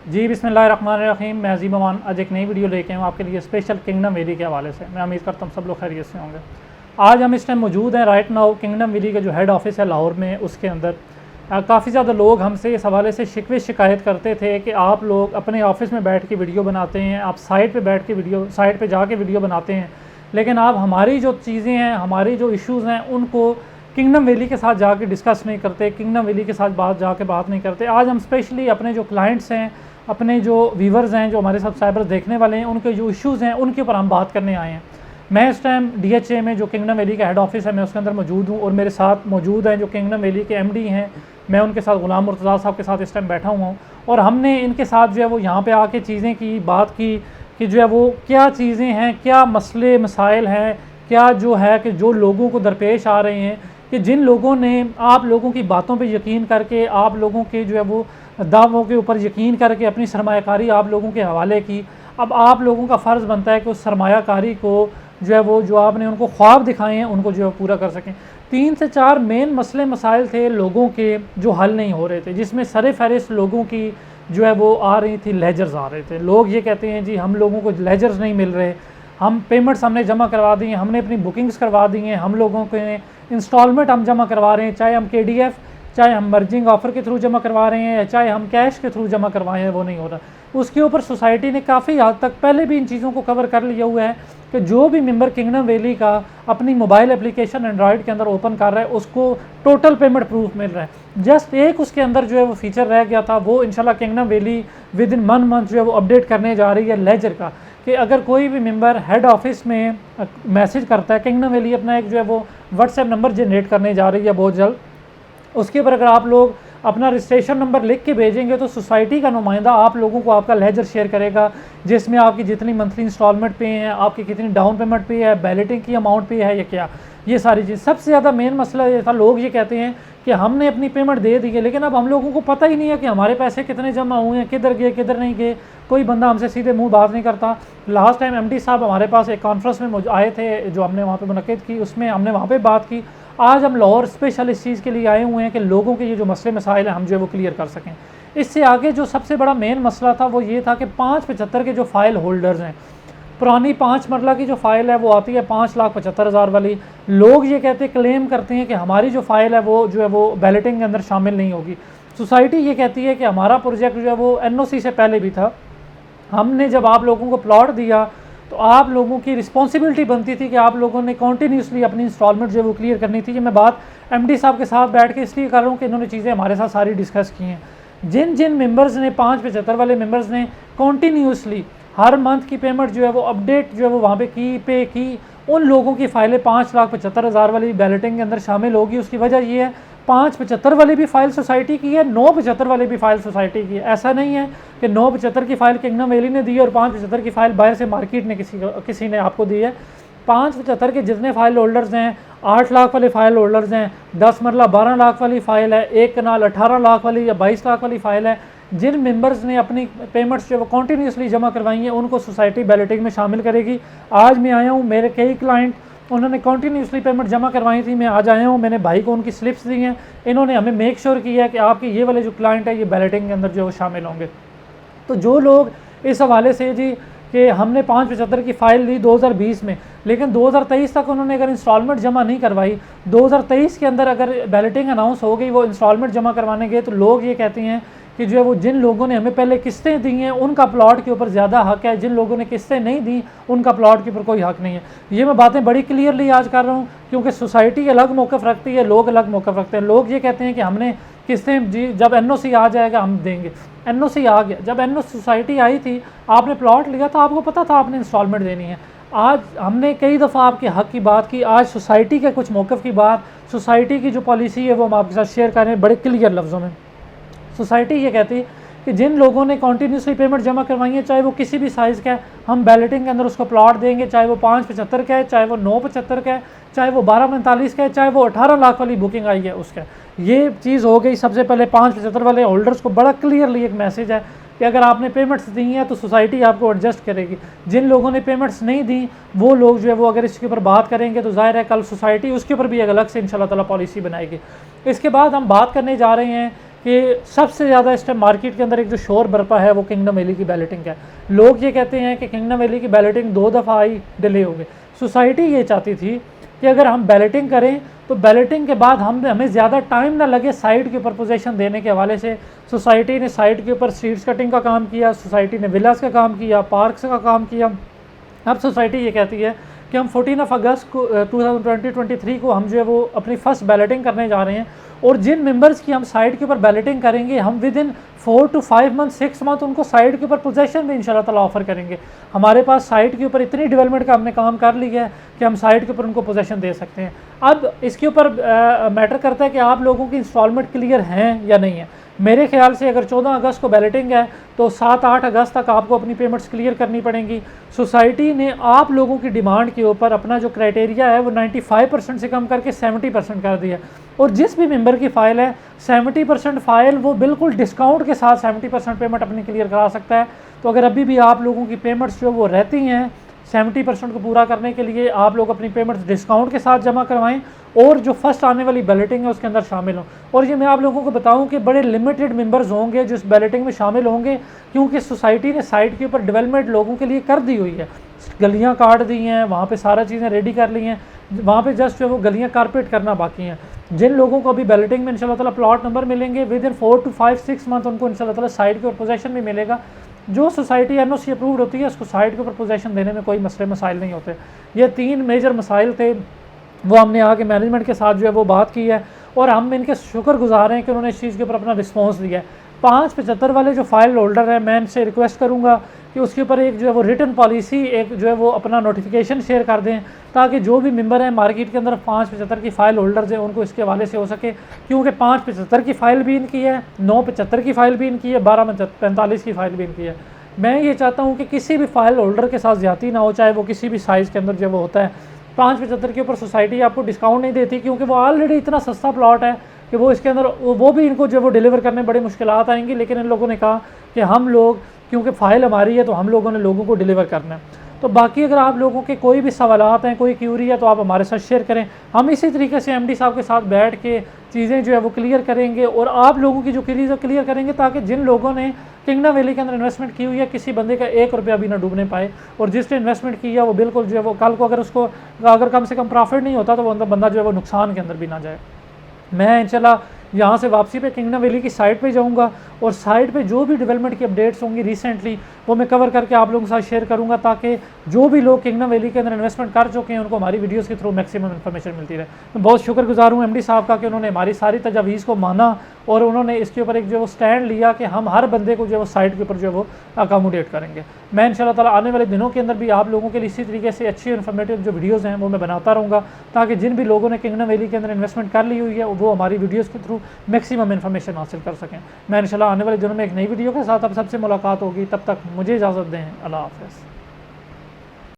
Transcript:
जी बिस्मिल्लाहिर्रहमानिर्रहीम। मैं अजीम अमान आज एक नई वीडियो लेके आऊँ आपके लिए स्पेशल किंगडम वैली के हवाले से। मैं उम्मीद करता हूँ सब लोग खैरियत से होंगे। आज हम इस टाइम मौजूद हैं राइट नाउ किंगडम वैली का जो हेड ऑफिस है लाहौर में, उसके अंदर काफ़ी ज़्यादा लोग हमसे इस हवाले से शिकायत करते थे कि आप लोग अपने ऑफिस में बैठ के वीडियो बनाते हैं, आप साइट पर बैठ के साइट पर जाके वीडियो बनाते हैं, लेकिन आप हमारी जो चीज़ें हैं, हमारी जो इश्यूज़ हैं, उनको किंगडम वैली के साथ जाके डिस्कस नहीं करते, किंगडम वैली के साथ बात नहीं करते। आज हम स्पेशली अपने जो क्लाइंट्स हैं, अपने जो व्यूवर्स हैं, जो हमारे साथ साइबर देखने वाले हैं, उनके जो इश्यूज़ हैं उनके ऊपर हम बात करने आए हैं। मैं इस टाइम DHA में जो किंगडम वैली का हेड ऑफिस है, मैं उसके अंदर मौजूद हूँ और मेरे साथ मौजूद हैं जो किंगडम वैली के MD हैं। मैं उनके साथ ग़ुलाम मुर्तज़ा साहब के साथ इस टाइम बैठा हुआ हूँ और हमने इनके साथ जो है वो यहाँ पर आके चीज़ें की बात की कि जो है वो क्या चीज़ें हैं, क्या मसले मसाइल हैं, क्या जो है कि जो लोगों को दरपेश आ रहे हैं, कि जिन लोगों ने आप लोगों की बातों पे यकीन करके, आप लोगों के जो है वो दावों के ऊपर यकीन करके अपनी सरमायाकारी आप लोगों के हवाले की, अब आप लोगों का फ़र्ज़ बनता है कि उस सरमायाकारी को जो है वो जो आपने उनको ख्वाब दिखाए हैं उनको जो है पूरा कर सकें। 3 से 4 मेन मसले मसाइल थे लोगों के जो हल नहीं हो रहे थे, जिसमें सर-ए-फ़हरिस्त लोगों की जो है वो आ रही थी, लेजर्स आ रहे थे। लोग ये कहते हैं जी हम लोगों को लेजर्स नहीं मिल रहे, हम पेमेंट्स हमने जमा करवा दी हैं, हमने अपनी बुकिंग्स करवा दी हैं, हम लोगों के इंस्टॉलमेंट हम जमा करवा रहे हैं, चाहे हम KDF, चाहे हम मर्जिंग ऑफ़र के थ्रू जमा करवा रहे हैं, चाहे हम कैश के थ्रू जमा करवाएं हैं, वो नहीं हो रहा। उसके ऊपर सोसाइटी ने काफ़ी हद तक पहले भी इन चीज़ों को कवर कर लिया हुआ है कि जो भी मेंबर किंगडम वैली का अपनी मोबाइल एप्लीकेशन एंड्रॉयड के अंदर ओपन कर रहा है उसको टोटल पेमेंट प्रूफ मिल रहा है। जस्ट एक उसके अंदर जो है वो फीचर रह गया था, वो इंशाल्लाह kingdom valley with in 1 month जो है वो अपडेट करने जा रही है लेजर का, कि अगर कोई भी मेंबर हेड ऑफिस में मैसेज करता है, किंगडम वैली अपना एक जो है वो व्हाट्सएप नंबर जनरेट करने जा रही है बहुत जल्द, उसके ऊपर अगर आप लोग अपना रजिस्ट्रेशन नंबर लिख के भेजेंगे तो सोसाइटी का नुमाइंदा आप लोगों को आपका लेजर शेयर करेगा, जिसमें आपकी जितनी मंथली इंस्टॉलमेंट पे हैं, आपकी कितनी डाउन पेमेंट पे है, बैलेटिंग की अमाउंट पे है या क्या, ये सारी चीज़। सबसे ज़्यादा मेन मसला ये था, लोग ये कहते हैं कि हमने अपनी पेमेंट दे दी है, लेकिन अब हम लोगों को पता ही नहीं है कि हमारे पैसे कितने जमा हुए हैं, किधर गए किधर नहीं गए, कोई बंदा हमसे सीधे मुंह बात नहीं करता। लास्ट टाइम MD साहब हमारे पास एक कॉन्फ्रेंस में आए थे जो हमने वहाँ पे मुनक़िद की, उसमें हमने वहाँ पे बात की। आज हम लाहौर स्पेशल इस चीज़ के लिए आए हुए हैं कि लोगों के ये जो मसले मसाइल हैं हम जो है वो क्लियर कर सकें। इससे आगे जो सबसे बड़ा मेन मसला था वो ये था कि 575 के जो फ़ाइल होल्डर्स हैं, पुरानी 5 मरला की जो फ़ाइल है वो आती है 5,75,000 वाली, लोग ये कहते क्लेम करते हैं कि हमारी जो फ़ाइल है वो जो है वो बैलेटिंग के अंदर शामिल नहीं होगी। सोसाइटी ये कहती है कि हमारा प्रोजेक्ट जो है वो NOC से पहले भी था, हमने जब आप लोगों को प्लॉट दिया तो आप लोगों की रिस्पॉन्सिबिलिटी बनती थी कि आप लोगों ने कॉन्टीन्यूसली अपनी इंस्टॉलमेंट जो है वो क्लियर करनी थी। कि मैं बात MD साहब के साथ बैठ के इसलिए कर रहा हूँ कि इन्होंने चीज़ें हमारे साथ सारी डिस्कस की हैं। जिन जिन मेंबर्स ने 575 वाले मेंबर्स ने कॉन्टीन्यूसली हर मंथ की पेमेंट जो है वो अपडेट जो है वो वहाँ पे की, उन लोगों की फ़ाइलें 5,75,000 वाली बैलेटिंग के अंदर शामिल होगी। उसकी वजह ये है 575 वाली भी फ़ाइल सोसाइटी की है, 975 वाली भी फ़ाइल सोसाइटी की है। ऐसा नहीं है कि 975 की फ़ाइल किंगडम वैली ने दी है और 575 की फ़ाइल बाहर से मार्केट ने किसी ने आपको दी है। 575 के जितने फ़ाइल होल्डर्स हैं, 8 लाख वाले फ़ाइल होल्डर्स हैं, 10 मरला 12 लाख वाली फ़ाइल है, 1 कनाल 18 लाख वाली या 22 लाख वाली फ़ाइल है, जिन मेंबर्स ने अपनी पेमेंट्स जो वो कॉन्टीन्यूसली जमा करवाई हैं उनको सोसाइटी बैलेटिंग में शामिल करेगी। आज मैं आया हूँ, मेरे कई क्लाइंट उन्होंने कॉन्टीन्यूसली पेमेंट जमा करवाई थी, मैं आज आया हूँ, मैंने भाई को उनकी स्लिप्स दी हैं, इन्होंने हमें मेक श्योर किया है कि आपके ये वाले जो क्लाइंट है ये बैलेटिंग के अंदर जो शामिल होंगे। तो जो लोग इस हवाले से जी कि हमने 575 की फ़ाइल दी 2020 में, लेकिन 2023 तक उन्होंने अगर इंस्टॉलमेंट जमा नहीं करवाई, 2023 के अंदर अगर बैलेटिंग अनाउंस हो गई, वो इंस्टॉलमेंट जमा करवाने गए, तो लोग ये कहते हैं कि जो है वो जिन लोगों ने हमें पहले किस्तें दी हैं उनका प्लॉट के ऊपर ज़्यादा हक है, जिन लोगों ने किस्तें नहीं दी उनका प्लॉट के ऊपर कोई हक नहीं है। ये मैं बातें बड़ी क्लियरली आज कर रहा हूँ क्योंकि सोसाइटी अलग मौक़िफ़ रखती है, लोग अलग मौक़िफ़ रखते हैं। लोग ये कहते हैं कि हमने किस्तें जी जब NOC आ जाएगा हम देंगे। NOC आ गया, जब NOC सोसाइटी आई थी, आपने प्लॉट लिया था, आपको पता था आपने इंस्टॉलमेंट देनी है। आज हमने कई दफ़ा आपके हक़ की बात की, आज सोसाइटी के कुछ मौक़िफ़ की बात, सोसाइटी की जो पॉलिसी है वो हम आपके साथ शेयर कर रहे हैं बड़े क्लियर लफ्ज़ों में। सोसाइटी ये कहती है कि जिन लोगों ने कॉन्टीन्यूसली पेमेंट जमा करवाई है, चाहे वो किसी भी साइज़ का है, हम बैलेटिंग के अंदर उसको प्लॉट देंगे, चाहे वो 575 का है, चाहे वो 975 का है, चाहे वो 1245 का है, चाहे वो 18 लाख वाली बुकिंग आई है उसका। ये चीज़ हो गई। सबसे पहले 575 वाले होल्डर्स को बड़ा क्लियरली एक मैसेज है कि अगर आपने पेमेंट्स दी हैं तो सोसाइटी आपको एडजस्ट करेगी। जिन लोगों ने पेमेंट्स नहीं दी वो लोग जो है वो अगर इसके ऊपर बात करेंगे तो जाहिर है कल सोसाइटी उसके ऊपर भी एक अलग से इंशाल्लाह ताला पॉलिसी बनाएगी। इसके बाद हम बात करने जा रहे हैं कि सबसे ज़्यादा इस टाइम मार्केट के अंदर एक जो शोर बरपा है वो किंगडम वैली की बैलेटिंग है। लोग ये कहते हैं कि किंगडम वैली की बैलेटिंग 2 दफ़ा आई, डिले हो गई। सोसाइटी ये चाहती थी कि अगर हम बैलेटिंग करें तो बैलेटिंग के बाद हमें ज़्यादा टाइम ना लगे साइट के ऊपर पोजीशन देने के हवाले से सोसाइटी ने साइट के ऊपर स्ट्रीट्स कटिंग का काम किया, सोसाइटी ने विलास का काम किया, पार्क्स का काम किया। अब सोसाइटी ये कहती है कि हम 14 अगस्त को 2023 को हम जो है वो अपनी फर्स्ट बैलेटिंग करने जा रहे हैं, और जिन मेंबर्स की हम साइट के ऊपर बैलेटिंग करेंगे हम with in 4 to 5 month 6 month उनको साइट के ऊपर पोजीशन भी इंशाल्लाह ताला ऑफर करेंगे। हमारे पास साइट के ऊपर इतनी डेवलपमेंट का हमने काम कर लिया है कि हम साइट के ऊपर उनको पोजीशन दे सकते हैं। अब इसके ऊपर मैटर करता है कि आप लोगों की इंस्टॉलमेंट क्लियर हैं या नहीं है। मेरे ख्याल से अगर 14 अगस्त को बैलेटिंग है तो 7-8 अगस्त तक आपको अपनी पेमेंट्स क्लियर करनी पड़ेंगी। सोसाइटी ने आप लोगों की डिमांड के ऊपर अपना जो क्राइटेरिया है वो 95% से कम करके 70% कर दिया, और जिस भी मेंबर की फ़ाइल है 70% फ़ाइल वो बिल्कुल डिस्काउंट के साथ 70% पेमेंट अपनी क्लियर करा सकता है। तो अगर अभी भी आप लोगों की पेमेंट्स जो वो रहती हैं 70% को पूरा करने के लिए आप लोग अपनी पेमेंट्स डिस्काउंट के साथ जमा करवाएं, और जो फर्स्ट आने वाली बैलेटिंग है उसके अंदर शामिल हों। और ये मैं आप लोगों को बताऊं कि बड़े लिमिटेड मेंबर्स होंगे जो इस बैलेटिंग में शामिल होंगे, क्योंकि सोसाइटी ने साइट के ऊपर डेवलपमेंट लोगों के लिए कर दी हुई है, गलियां काट दी हैं, वहाँ पे सारा चीज़ें रेडी कर ली हैं, वहाँ पे जस्ट जो वो गलियां कारपेट करना बाकी हैं। जिन लोगों को अभी बैलेटिंग में इंशाल्लाह ताला प्लॉट नंबर मिलेंगे विद इन 4 to 5-6 मंथ उनको इंशाल्लाह ताला साइट के ऊपर पोजीशन भी मिलेगा। जो सोसाइटी NOC अप्रूव्ड होती है उसको साइट के ऊपर पोजीशन देने में कोई मसले मसाइल नहीं होते। ये 3 मेजर मसाइल थे, वो हमने आगे मैनेजमेंट के साथ जो है वो बात की है, और हम इनके शुक्रगुजार हैं कि उन्होंने इस चीज़ के ऊपर अपना रिस्पॉन्स दिया है। 575 वाले जो फाइल होल्डर है मैं इनसे रिक्वेस्ट करूँगा कि उसके ऊपर एक जो है वो रिटन पॉलिसी एक जो है वो अपना नोटिफिकेशन शेयर कर दें, ताकि जो भी मेंबर हैं मार्केट के अंदर 575 की फ़ाइल होल्डर्स हैं उनको इसके हवाले से हो सके, क्योंकि 575 की फ़ाइल भी इनकी है, 975 की फ़ाइल भी इनकी है, 1245 की फ़ाइल भी इनकी है। मैं ये चाहता हूँ कि किसी भी फ़ाइल होल्डर के साथ ज़्यादती ना हो, चाहे वो किसी भी साइज़ के अंदर जो वो होता है। 575 के ऊपर सोसाइटी आपको डिस्काउंट नहीं देती, क्योंकि वो ऑलरेडी इतना सस्ता प्लॉट है कि वो इसके अंदर वो भी इनको जो वो डिलीवर करने में बड़ी मुश्किलात आएंगी। लेकिन इन लोगों ने कहा कि हम लोग क्योंकि फ़ाइल हमारी है तो हम लोगों ने लोगों को डिलीवर करना है। तो बाकी अगर आप लोगों के कोई भी सवालात हैं, कोई क्यूरी है, तो आप हमारे साथ शेयर करें। हम इसी तरीके से MD साहब के साथ बैठ के चीज़ें जो है वो क्लियर करेंगे, और आप लोगों की जो क्यूरीज है क्लियर करेंगे, ताकि जिन लोगों ने किंगडम वैली के अंदर इन्वेस्टमेंट की हुई है किसी बंदे का 1 रुपया भी ना डूबने पाए, और जिसने इन्वेस्टमेंट किया वो बिल्कुल जो है वो कल को अगर उसको अगर कम से कम प्रॉफिट नहीं होता तो वो बंदा जो है वो नुकसान के अंदर भी ना जाए। मैं इंशाल्लाह यहाँ से वापसी पे किंगडम वैली की साइट पे जाऊँगा, और साइट पे जो भी डेवलपमेंट की अपडेट्स होंगी रिसेंटली वो मैं कवर करके आप लोगों के साथ शेयर करूँगा, ताकि जो भी लोग किंगडम वैली के अंदर इन्वेस्टमेंट कर चुके हैं उनको हमारी वीडियोस के थ्रू मैक्सिमम इन्फॉर्मेशन मिलती रहे। मैं बहुत शुक्रगुजार हूँ MD साहब का कि उन्होंने हमारी सारी तजावीज़ को माना, और उन्होंने इसके ऊपर एक जो वो स्टैंड लिया कि हम हर बंदे को जो वो साइट के ऊपर जो वो अकोमोडेट करेंगे। मैं इंशाल्लाह ताला आने वाले दिनों के अंदर भी आप लोगों के लिए इसी तरीके से अच्छी इन्फॉर्मेटिव जो वीडियोज़ हैं वो मैं बनाता रहूँगा, ताकि जिन भी लोगों ने किंगडम वैली के अंदर इन्वेस्टमेंट कर ली हुई है वो हमारी वीडियोज़ के थ्रू मैक्सिमम इन्फॉर्मेशन हासिल कर सकें। मैं इंशाल्लाह आने वाले दिनों में एक नई वीडियो के साथ आप सबसे मुलाकात होगी, तब तक मुझे इजाज़त दें। अल्लाह हाफ़िज़।